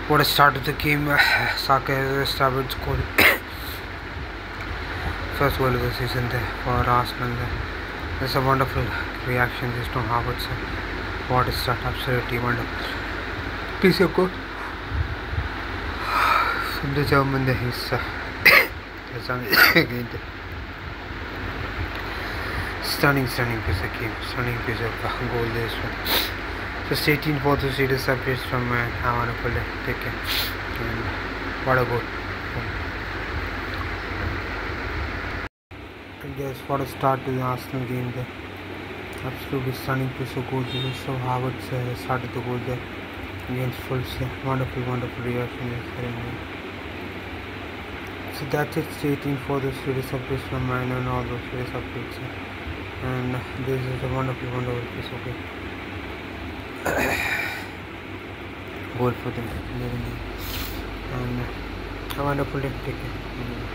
What a start of the game. Saka has established goal. First goal of the season there for Arsenal. There's a wonderful reaction just to Havertz. What a start, absolutely wonderful. Piece of goal from the German there. He's again. Stunning piece of game. Stunning piece of goal there as well. Just 18 for the status updates from Havanapoli. Take care. And what a goal. I guess what a start to the Arsenal game there. Absolutely stunning piece of goal. This is so Havertz started the goal there against Fulham. Wonderful reaction there. So that's it. Stay tuned for the status updates from mine and all those status updates. And this is a wonderful piece of game. Goal for them and a wonderful day. Take care.